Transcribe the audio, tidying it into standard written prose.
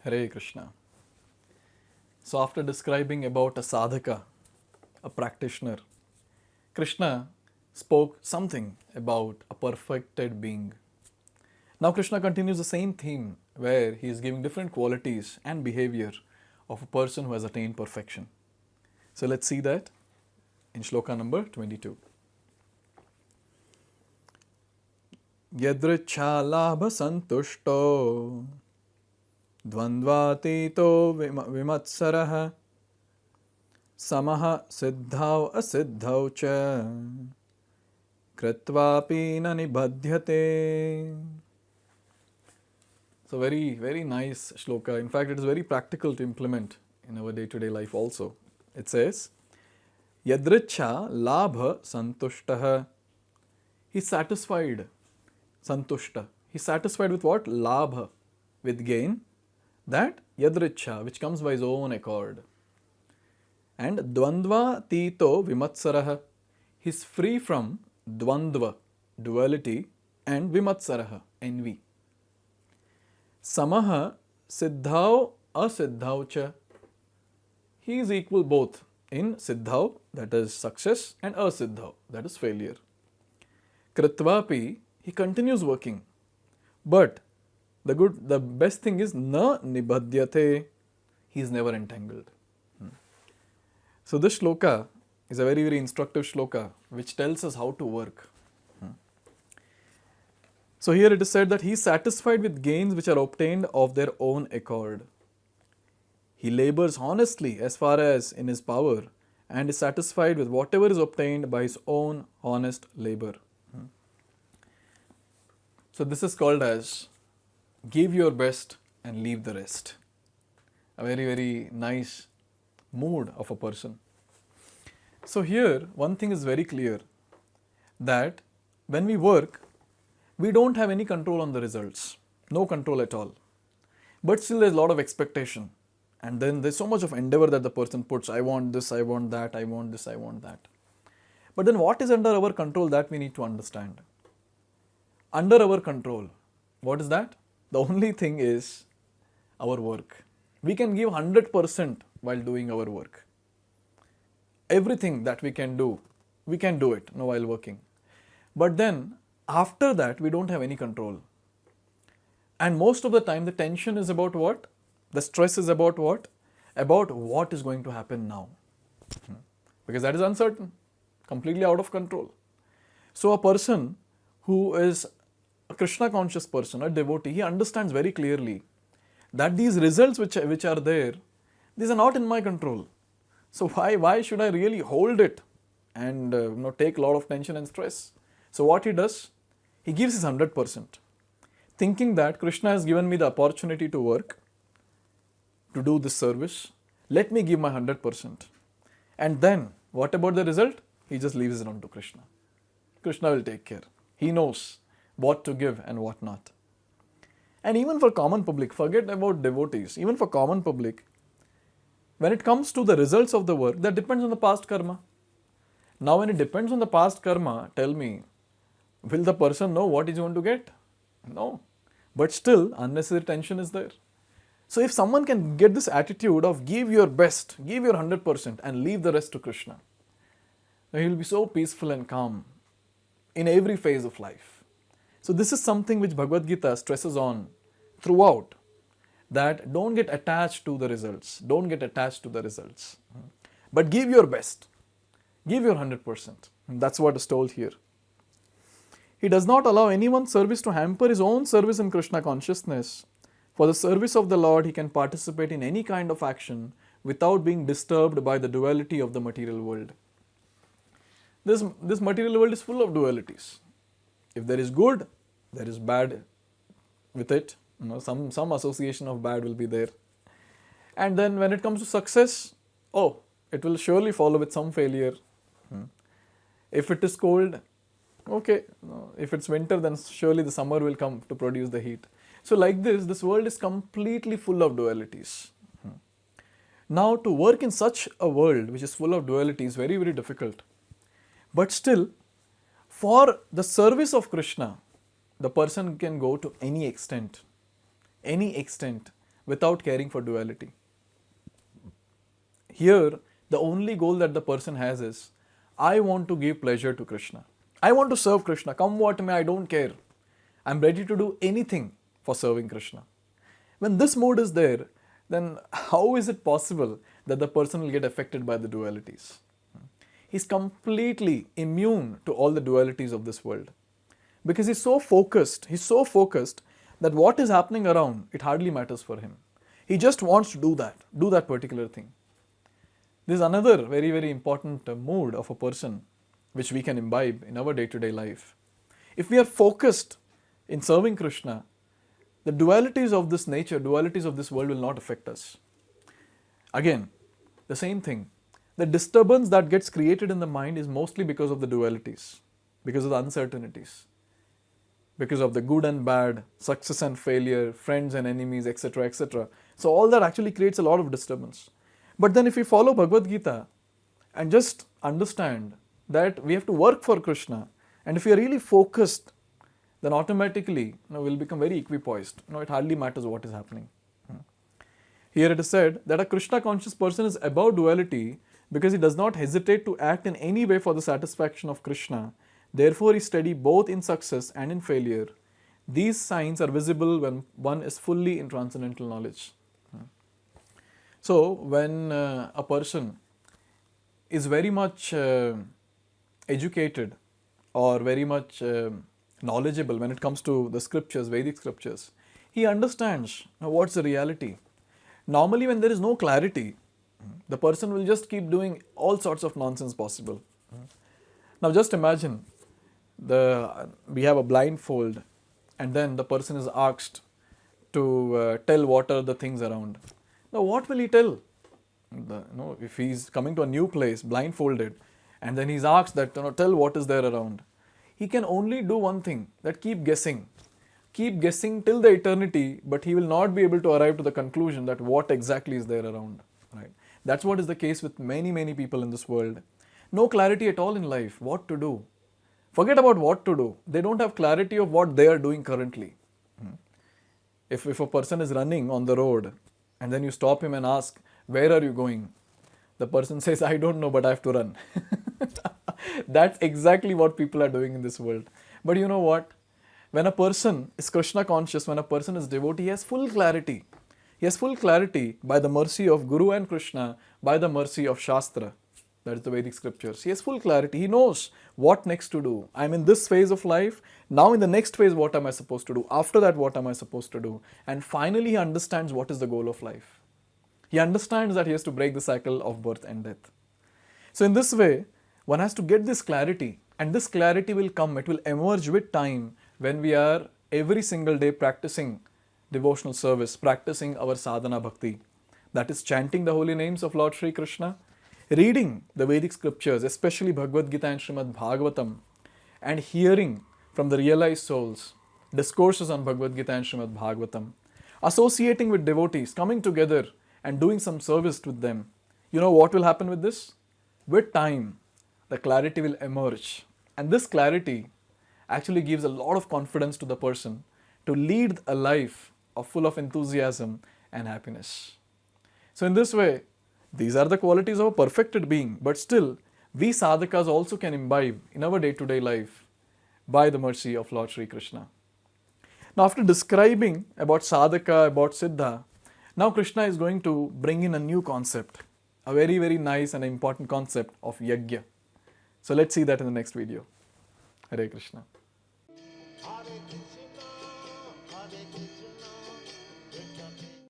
Hare Krishna. So after describing about a sadhaka, a practitioner, Krishna spoke something about a perfected being. Now Krishna continues the same theme where he is giving different qualities and behavior of a person who has attained perfection. So let's see that in shloka number 22. Yadricha labha santushto dvandvatito vimatsarah samaha siddhau asiddhau cha kritvapi na nibadhyate. So very nice shloka. In fact, it is very practical to implement in our day-to-day life also. It says, Yadricha labha santushtah. He's satisfied. Santushta. He's satisfied with what? Labha. With gain. That yadricha, which comes by his own accord. And dvandva tito vimatsarah. He's free from dvandva, duality, and vimatsarah, envy. Samaha siddhau asiddhau cha. He is equal both in siddhau, that is success, and asiddhau, that is failure. Kritvapi, he continues working. But the best thing is na nibadhyate. He is never entangled. So this shloka is a very instructive shloka which tells us how to work. So here it is said that he is satisfied with gains which are obtained of their own accord. He labors honestly as far as in his power and is satisfied with whatever is obtained by his own honest labor. So this is called as give your best and leave the rest. A very nice mood of a person. So here one thing is very clear, that when we work, we don't have any control on the results. No control at all. But still there's a lot of expectation. And then there's so much of endeavor that the person puts. I want this, I want that, I want this, I want that. But then what is under our control, that we need to understand. Under our control, what is that? The only thing is our work. We can give 100% while doing our work. Everything that we can do it while working. But then after that, we don't have any control. And most of the time, the tension is about what? The stress is about what? About what is going to happen now. Because that is uncertain, completely out of control. So a person who is a Krishna conscious person, a devotee, he understands very clearly that these results which are there, these are not in my control. So why should I really hold it and take a lot of tension and stress? So what he does, he gives his 100%, thinking that Krishna has given me the opportunity to work, to do this service. Let me give my 100%. And then, what about the result? He just leaves it on to Krishna. Krishna will take care. He knows what to give and what not. And even for common public, forget about devotees, even for common public, when it comes to the results of the work, that depends on the past karma. Now when it depends on the past karma, tell me, will the person know what he's going to get? No. But still, unnecessary tension is there. So if someone can get this attitude of give your best, give your 100% and leave the rest to Krishna, then he will be so peaceful and calm in every phase of life. So this is something which Bhagavad Gita stresses on throughout, that don't get attached to the results. Don't get attached to the results. But give your best. Give your 100%. That's what is told here. He does not allow anyone's service to hamper his own service in Krishna consciousness. For the service of the Lord, he can participate in any kind of action without being disturbed by the duality of the material world. This material world is full of dualities. If there is good, there is bad with it. Some association of bad will be there. And then when it comes to success, it will surely follow with some failure. If it is cold, okay. If it's winter, then surely the summer will come to produce the heat. So like this world is completely full of dualities. Now to work in such a world which is full of duality is very difficult. But still, for the service of Krishna, the person can go to any extent without caring for duality. Here, the only goal that the person has is, I want to give pleasure to Krishna. I want to serve Krishna. Come what may, I don't care. I'm ready to do anything for serving Krishna. When this mood is there, then how is it possible that the person will get affected by the dualities? He's completely immune to all the dualities of this world. Because he's so focused that what is happening around, it hardly matters for him. He just wants to do that particular thing. This is another very, very important mood of a person which we can imbibe in our day-to-day life. If we are focused in serving Krishna, the dualities of this nature, dualities of this world will not affect us. Again, the same thing. The disturbance that gets created in the mind is mostly because of the dualities, because of the uncertainties, because of the good and bad, success and failure, friends and enemies, etc., etc. So all that actually creates a lot of disturbance. But then if we follow Bhagavad Gita and just understand that we have to work for Krishna, and if we are really focused, then automatically we'll become very equipoised. It hardly matters what is happening. Here it is said that a Krishna conscious person is above duality because he does not hesitate to act in any way for the satisfaction of Krishna. Therefore, he is steady both in success and in failure. These signs are visible when one is fully in transcendental knowledge. So, when a person is very much educated or very much knowledgeable when it comes to the scriptures, Vedic scriptures, he understands what's the reality. Normally, when there is no clarity, the person will just keep doing all sorts of nonsense possible. Now, just imagine we have a blindfold, and then the person is asked to tell what are the things around. Now, what will he tell? If he's coming to a new place, blindfolded, and then he's asked that, tell what is there around. He can only do one thing, that keep guessing till the eternity, but he will not be able to arrive to the conclusion that what exactly is there around. Right? That's what is the case with many, many people in this world. No clarity at all in life, what to do. Forget about what to do. They don't have clarity of what they are doing currently. If a person is running on the road and then you stop him and ask, where are you going? The person says, I don't know, but I have to run. That's exactly what people are doing in this world. But you know what? When a person is Krishna conscious, when a person is devotee, he has full clarity. He has full clarity by the mercy of Guru and Krishna, by the mercy of Shastra. That is the Vedic scriptures. He has full clarity. He knows what next to do. I'm in this phase of life. Now in the next phase, what am I supposed to do? After that, what am I supposed to do? And finally, he understands what is the goal of life. He understands that he has to break the cycle of birth and death. So in this way, one has to get this clarity. And this clarity will come. It will emerge with time when we are every single day practicing devotional service, practicing our sadhana bhakti. That is chanting the holy names of Lord Sri Krishna, reading the Vedic scriptures, especially Bhagavad Gita and Srimad Bhagavatam, and hearing from the realized souls discourses on Bhagavad Gita and Srimad Bhagavatam, associating with devotees, coming together and doing some service with them. You know what will happen with this? With time, the clarity will emerge. And this clarity actually gives a lot of confidence to the person to lead a life full of enthusiasm and happiness. So in this way, these are the qualities of a perfected being, but still, we sadhakas also can imbibe in our day-to-day life by the mercy of Lord Sri Krishna. Now, after describing about sadhaka, about siddha, now Krishna is going to bring in a new concept, a very, very nice and important concept of yajna. So let's see that in the next video. Hare Krishna. Hare Krishna, Hare Krishna.